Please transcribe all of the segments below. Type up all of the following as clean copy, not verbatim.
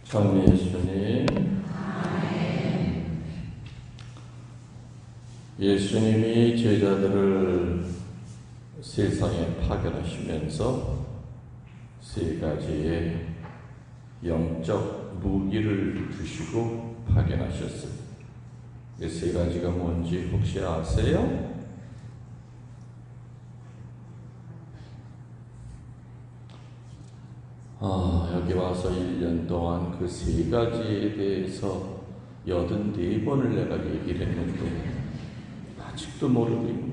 참 예수님, 예수님이 제자들을 세상에 파견하시면서 세 가지의 영적 무기를 주시고 파견하셨어요. 그 세 가지가 뭔지 혹시 아세요? 여기 와서 1년 동안 그 세 가지에 대해서 84번을 내가 얘기를 했는데 아직도 모르고 있네.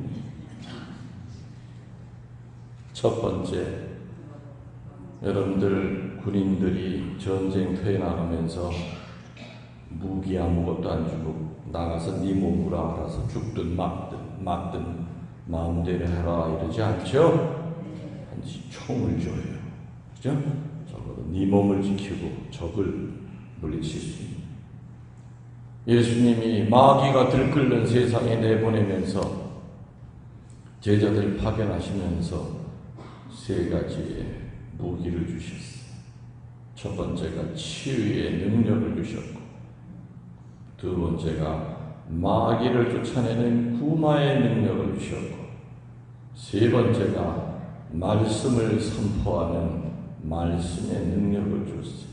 첫 번째, 여러분들 군인들이 전쟁터에 나가면서 무기 아무것도 안 주고 나가서 네 몸으로 알아서 죽든 맞든 마음대로 해라 이러지 않죠? 한지 총을 줘요. 그죠? 적어도 네 몸을 지키고 적을 물리칠 수 있는. 예수님이 마귀가 들끓는 세상에 내보내면서 제자들 파견하시면서 세 가지의 무기를 주셨어요. 첫 번째가 치유의 능력을 주셨고, 두 번째가 마귀를 쫓아내는 구마의 능력을 주셨고, 세 번째가 말씀을 선포하는 말씀의 능력을 줬어요.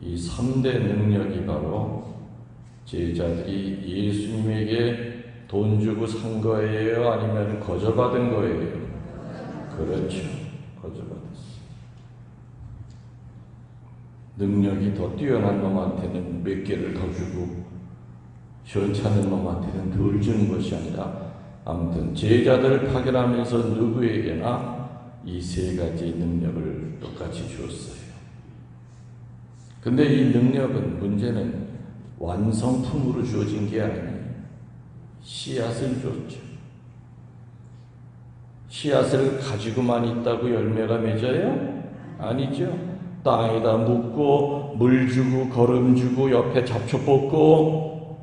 이 3대 능력이 바로 제자들이 예수님에게 돈 주고 산 거예요? 아니면 거저받은 거예요? 그렇죠. 거저받았어요. 능력이 더 뛰어난 놈한테는 몇 개를 더 주고 시원찮은 놈한테는 덜 주는 것이 아니라 아무튼 제자들을 파견하면서 누구에게나 이 세 가지 능력을 똑같이 주었어요. 근데 이 능력은 문제는 완성품으로 주어진 게 아니에요. 씨앗을 줬죠. 씨앗을 가지고만 있다고 열매가 맺어요? 아니죠. 땅에다 묻고 물 주고 거름 주고 옆에 잡초 뽑고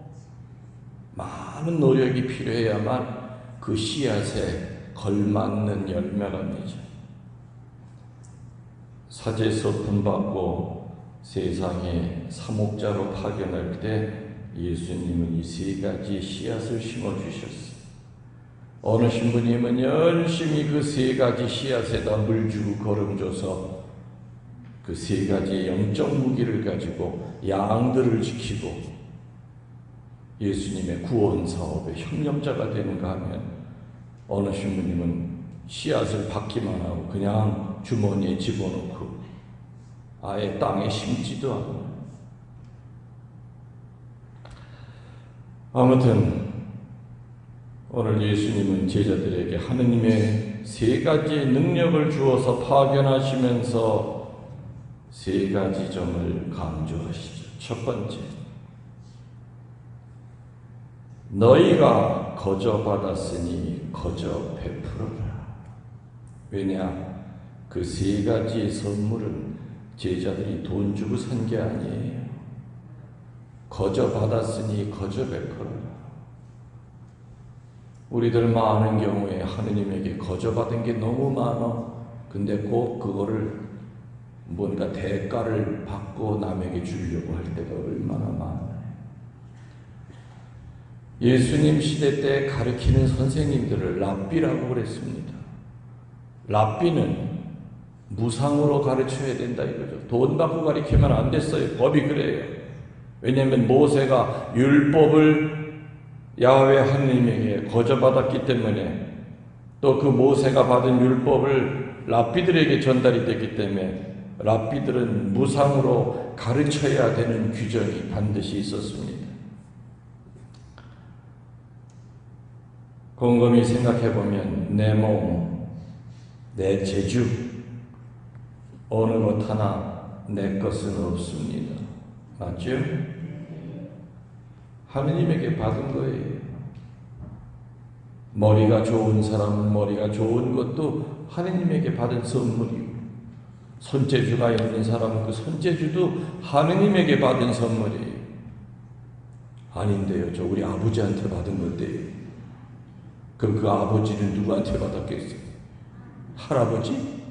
많은 노력이 필요해야만 그 씨앗에 걸맞는 열매가 맺어요. 사제서 분받고 세상에 사목자로 파견할 때 예수님은 이 세 가지 씨앗을 심어주셨어요. 어느 신부님은 열심히 그 세 가지 씨앗에다 물 주고 거름 줘서 그 세 가지 영적 무기를 가지고 양들을 지키고 예수님의 구원 사업의 협력자가 되는가 하면, 어느 신부님은 씨앗을 받기만 하고 그냥 주머니에 집어넣고 아예 땅에 심지도 않고. 아무튼 오늘 예수님은 제자들에게 하느님의 세 가지 능력을 주어서 파견하시면서 세 가지 점을 강조하시죠. 첫 번째, 너희가 거저 받았으니 거저 베풀어라. 왜냐? 그 세 가지의 선물은 제자들이 돈 주고 산 게 아니에요. 거저 받았으니 거저 베풀어라. 우리들 많은 경우에 하느님에게 거저 받은 게 너무 많아. 근데 꼭 그거를 뭔가 대가를 받고 남에게 주려고 할 때가 얼마나 많아요. 예수님 시대 때 가르치는 선생님들을 랍비라고 그랬습니다. 랍비는 무상으로 가르쳐야 된다 이거죠. 돈 받고 가르치면 안 됐어요. 법이 그래요. 왜냐하면 모세가 율법을 야훼 하느님에게 거저받았기 때문에, 또 그 모세가 받은 율법을 랍비들에게 전달이 됐기 때문에 랍비들은 무상으로 가르쳐야 되는 규정이 반드시 있었습니다. 곰곰이 생각해보면 내 몸, 내 재주, 어느 것 하나 내 것은 없습니다. 맞죠? 하느님에게 받은 거예요. 머리가 좋은 사람은 머리가 좋은 것도 하느님에게 받은 선물이고, 손재주가 있는 사람은 그 손재주도 하느님에게 받은 선물이에요. 아닌데요, 저 우리 아버지한테 받은 건데요. 그럼 그 아버지는 누구한테 받았겠어요? 할아버지?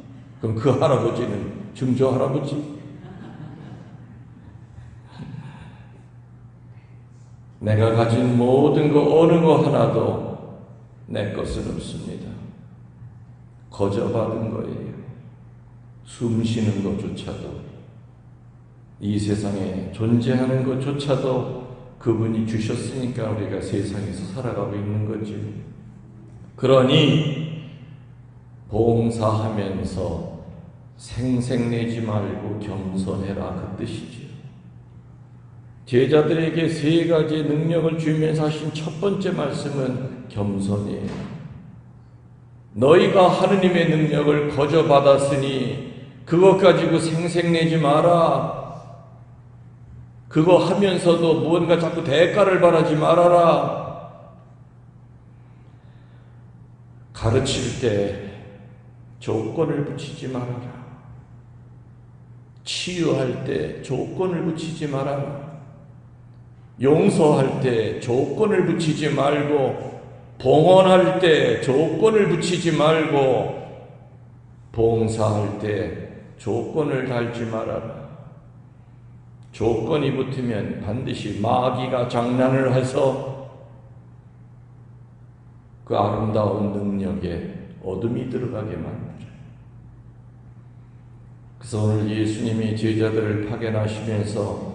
그럼 그 할아버지는 증조 할아버지? 내가 가진 모든 거 어느 거 하나도 내 것은 없습니다. 거저받은 거예요. 숨 쉬는 것조차도, 이 세상에 존재하는 것조차도 그분이 주셨으니까 우리가 세상에서 살아가고 있는 거지. 그러니 봉사하면서 생색내지 말고 겸손해라, 그 뜻이지요. 제자들에게 세 가지 능력을 주면서 하신 첫 번째 말씀은 겸손이에요. 너희가 하느님의 능력을 거저 받았으니 그것 가지고 생색내지 마라. 그거 하면서도 무언가 자꾸 대가를 바라지 말아라. 가르칠 때 조건을 붙이지 말아라. 치유할 때 조건을 붙이지 말아라. 용서할 때 조건을 붙이지 말고, 봉헌할 때 조건을 붙이지 말고, 봉사할 때 조건을 달지 말아라. 조건이 붙으면 반드시 마귀가 장난을 해서 그 아름다운 능력에 어둠이 들어가게 만들어요. 그래서 오늘 예수님이 제자들을 파견하시면서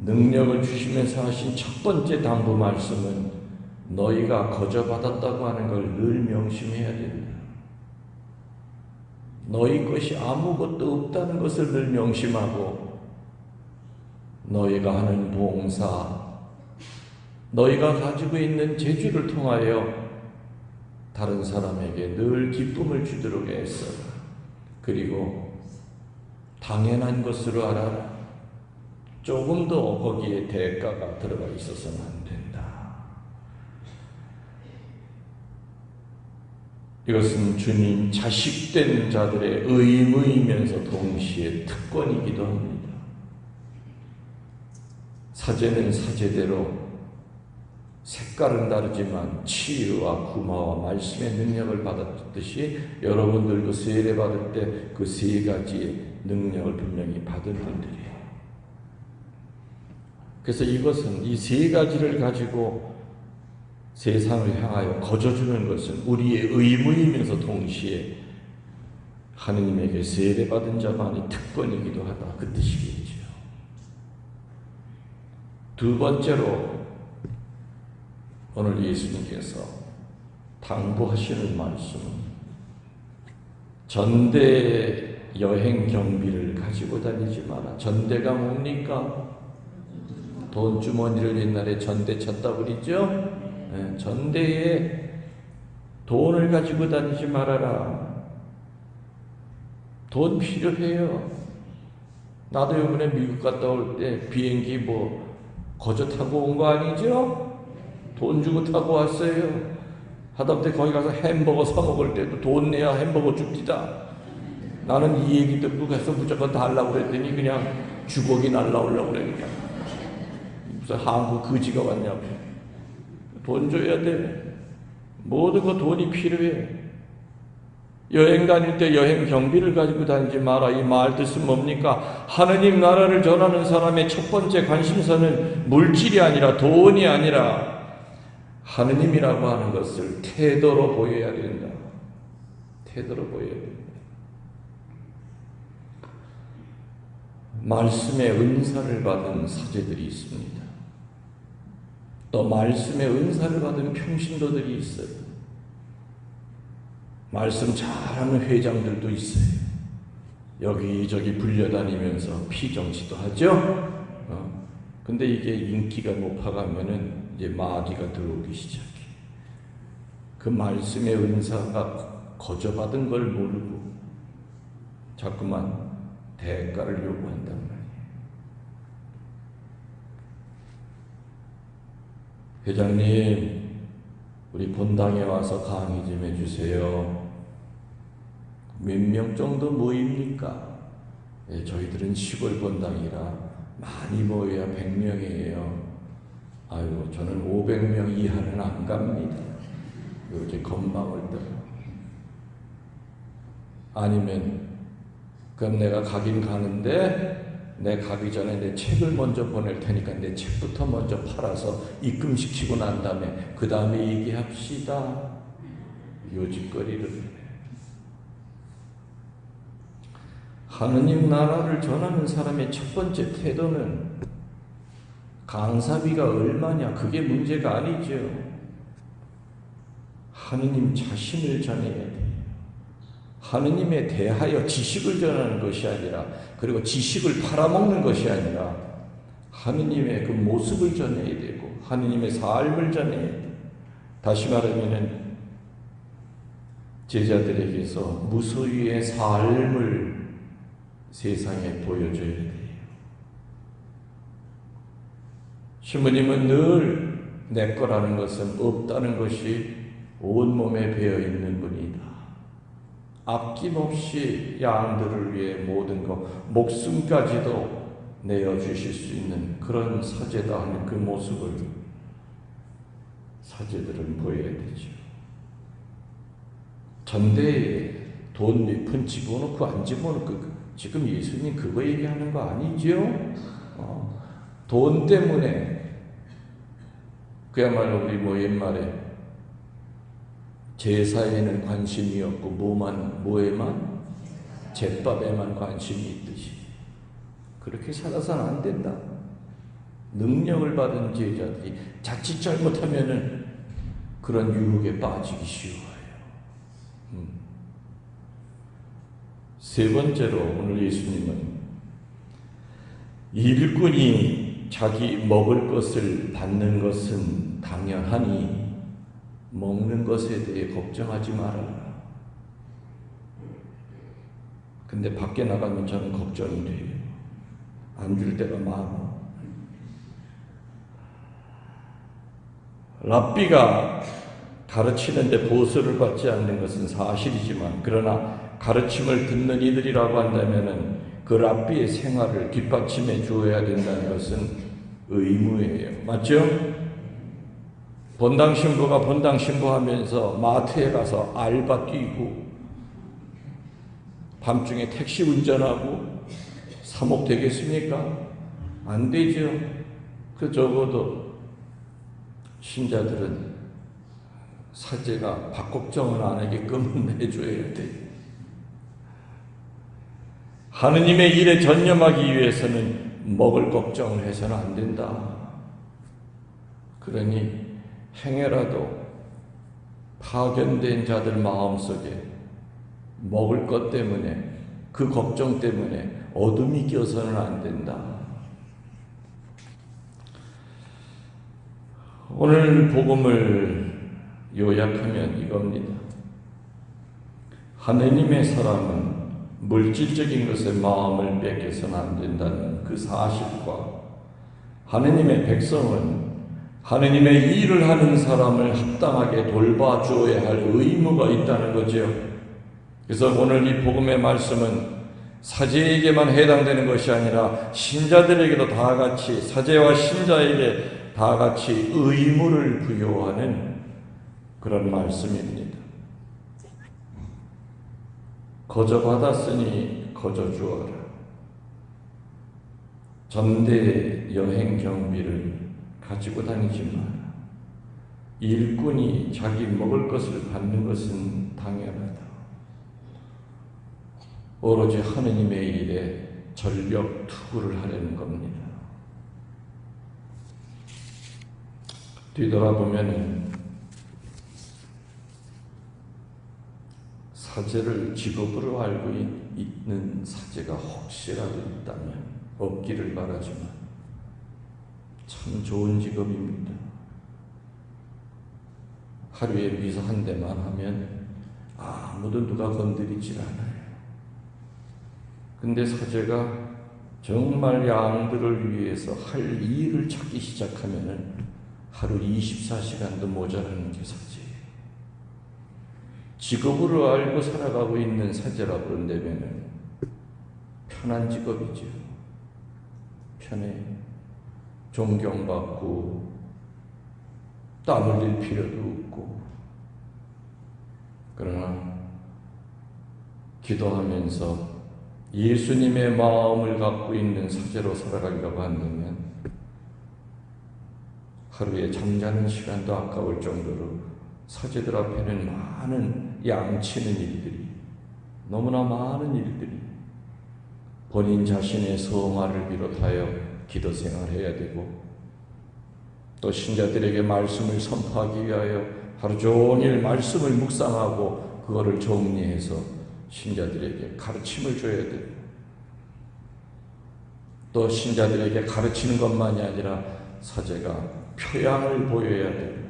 능력을 주시면서 하신 첫 번째 당부 말씀은 너희가 거저받았다고 하는 걸 늘 명심해야 된다. 너희 것이 아무것도 없다는 것을 늘 명심하고, 너희가 하는 봉사, 너희가 가지고 있는 재주를 통하여 다른 사람에게 늘 기쁨을 주도록 애써라. 그리고 당연한 것으로 알아라. 조금도 거기에 대가가 들어가 있어서는 안 된다. 이것은 주님 자식된 자들의 의무이면서 동시에 특권이기도 합니다. 사제는 사제대로 색깔은 다르지만 치유와 구마와 말씀의 능력을 받았듯이 여러분들도 세례 받을 때 그 세 가지의 능력을 분명히 받은 분들이에요. 그래서 이것은 이 세 가지를 가지고 세상을 향하여 거저주는 것은 우리의 의무이면서 동시에 하느님에게 세례 받은 자만의 특권이기도 하다, 그 뜻이겠죠. 두 번째로 오늘 예수님께서 당부하시는 말씀은 전대 여행 경비를 가지고 다니지 마라. 전대가 뭡니까? 돈주머니를 옛날에 전대 쳤다 그러죠? 네, 전대에 돈을 가지고 다니지 말아라. 돈 필요해요. 나도 이번에 미국 갔다 올 때 비행기 거저 타고 온 거 아니죠? 돈 주고 타고 왔어요. 하다못해 거기 가서 햄버거 사 먹을 때도 돈 내야 햄버거 줍디다. 나는 이 얘기 듣고 가서 무조건 달라고 그랬더니 그냥 주걱이 날라오려고 그래. 그냥 무슨 한국 거지가 왔냐고. 돈 줘야 돼. 모두 그 돈이 필요해. 여행 다닐 때 여행 경비를 가지고 다니지 마라. 이 말 뜻은 뭡니까? 하느님 나라를 전하는 사람의 첫 번째 관심사는 물질이 아니라, 돈이 아니라 하느님이라고 하는 것을 태도로 보여야 된다. 태도로 보여야 된다. 말씀의 은사를 받은 사제들이 있습니다. 또 말씀의 은사를 받은 평신도들이 있어요. 말씀 잘하는 회장들도 있어요. 여기저기 불려다니면서 피정치도 하죠. 근데 이게 인기가 높아가면은 이제 마귀가 들어오기 시작해. 그 말씀의 은사가 거저받은 걸 모르고 자꾸만 대가를 요구한단 말이에요. 회장님, 우리 본당에 와서 강의 좀 해주세요. 몇 명 정도 모입니까? 예, 저희들은 시골 본당이라 많이 모여야 100명이에요. 아유, 저는 500명 이하는 안 갑니다. 이렇게 건방을 들어. 아니면 그럼 내가 가긴 가는데 내 가기 전에 내 책을 먼저 보낼 테니까 내 책부터 먼저 팔아서 입금시키고 난 다음에 그 다음에 얘기합시다. 요짓거리를 해. 하느님 나라를 전하는 사람의 첫 번째 태도는 강사비가 얼마냐 그게 문제가 아니죠. 하느님 자신을 전해야 돼요. 하느님에 대하여 지식을 전하는 것이 아니라, 그리고 지식을 팔아먹는 것이 아니라 하느님의 그 모습을 전해야 되고 하느님의 삶을 전해야 돼요. 다시 말하면 제자들에게서 무소유의 삶을 세상에 보여줘야 돼요. 신부님은 늘 내 거라는 것은 없다는 것이 온몸에 배어있는 분이다. 아낌없이 양들을 위해 모든 것, 목숨까지도 내어주실 수 있는 그런 사제다 하는 그 모습을 사제들은 보여야 되죠. 전대에 돈 몇 푼 집어넣고 안 집어넣고, 지금 예수님 그거 얘기하는 거 아니죠? 돈 때문에 그야말로 우리 옛말에 제사에는 관심이 없고 뭐에만? 제밥에만 관심이 있듯이 그렇게 살아서는 안 된다. 능력을 받은 제자들이 자칫 잘못하면은 그런 유혹에 빠지기 쉬워요. 세 번째로 오늘 예수님은 일꾼이 자기 먹을 것을 받는 것은 당연하니 먹는 것에 대해 걱정하지 말아라. 근데 밖에 나가면 저는 걱정이 돼요. 안 줄 때가 많아. 랍비가 가르치는데 보수를 받지 않는 것은 사실이지만, 그러나 가르침을 듣는 이들이라고 한다면은 그 랍비의 생활을 뒷받침해 주어야 된다는 것은 의무예요. 맞죠? 본당 신부가 본당 신부하면서 마트에 가서 알바 뛰고 밤중에 택시 운전하고 사목 되겠습니까? 안 되죠. 그 적어도 신자들은 사제가 밥 걱정을 안 하게끔 해줘야 돼요. 하느님의 일에 전념하기 위해서는 먹을 걱정을 해서는 안 된다. 그러니 행여라도 파견된 자들 마음속에 먹을 것 때문에, 그 걱정 때문에 어둠이 껴서는 안 된다. 오늘 복음을 요약하면 이겁니다. 하느님의 사람은 물질적인 것에 마음을 뺏겨서는 안 된다는 그 사실과, 하느님의 백성은 하느님의 일을 하는 사람을 합당하게 돌봐주어야 할 의무가 있다는 거죠. 그래서 오늘 이 복음의 말씀은 사제에게만 해당되는 것이 아니라 신자들에게도 다 같이, 사제와 신자에게 다 같이 의무를 부여하는 그런 말씀입니다. 거저 받았으니 거저 주어라. 전대 여행 경비를 가지고 다니지 마라. 일꾼이 자기 먹을 것을 받는 것은 당연하다. 오로지 하느님의 일에 전력 투구를 하려는 겁니다. 뒤돌아보면 사제를 직업으로 알고 있는 사제가 혹시라도 있다면 없기를 바라지만 참 좋은 직업입니다. 하루에 미사 한 대만 하면 아무도 누가 건드리질 않아요. 근데 사제가 정말 양들을 위해서 할 일을 찾기 시작하면은 하루 24시간도 모자라는 게 사제예요. 직업으로 알고 살아가고 있는 사제라고 그런다면은 편한 직업이죠. 편해. 존경받고 땀 흘릴 필요도 없고. 그러나 기도하면서 예수님의 마음을 갖고 있는 사제로 살아가려고 한다면 하루에 잠자는 시간도 아까울 정도로 사제들 앞에는 많은 양치는 일들이, 너무나 많은 일들이, 본인 자신의 성화를 비롯하여 기도 생활해야 되고, 또 신자들에게 말씀을 선포하기 위하여 하루 종일 말씀을 묵상하고 그거를 정리해서 신자들에게 가르침을 줘야 되고, 또 신자들에게 가르치는 것만이 아니라 사제가 표양을 보여야 되고,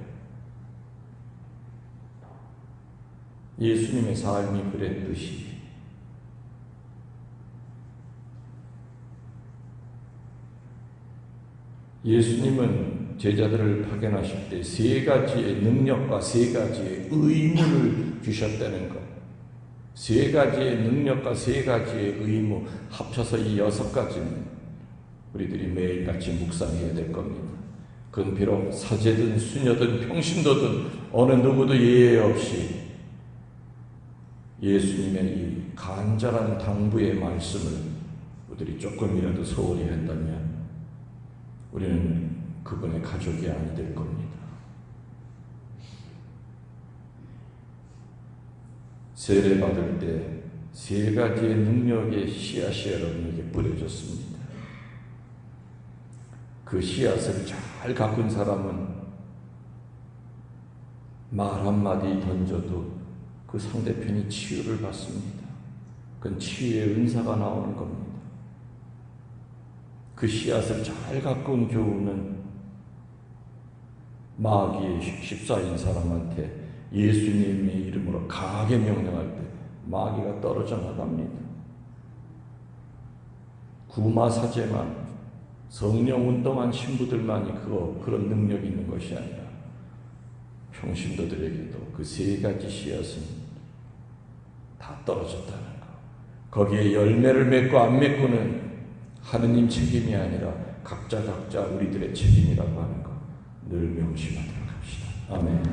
예수님의 삶이 그랬듯이 예수님은 제자들을 파견하실 때 세 가지의 능력과 세 가지의 의무를 주셨다는 것. 세 가지의 능력과 세 가지의 의무 합쳐서 이 6가지는 우리들이 매일같이 묵상해야 될 겁니다. 그건 비록 사제든 수녀든 평신도든 어느 누구도 예외 없이 예수님의 이 간절한 당부의 말씀을 우리들이 조금이라도 소홀히 한다면 우리는 그분의 가족이 아니 될 겁니다. 세례 받을 때 세 가지의 능력의 씨앗이 여러분에게 뿌려졌습니다. 그 씨앗을 잘 가꾼 사람은 말 한마디 던져도 그 상대편이 치유를 받습니다. 그건 치유의 은사가 나오는 겁니다. 그 씨앗을 잘 가꾼 교우는 마귀의 십사인 사람한테 예수님의 이름으로 강하게 명령할 때 마귀가 떨어져 나갑니다. 구마사제만, 성령 운동한 신부들만이 그런 능력이 있는 것이 아니라 평신도들에게도 그 세 가지 씨앗은 다 떨어졌다는 것. 거기에 열매를 맺고 안 맺고는 하느님 책임이 아니라 각자 우리들의 책임이라고 하는 것 늘 명심하도록 합시다. 아멘.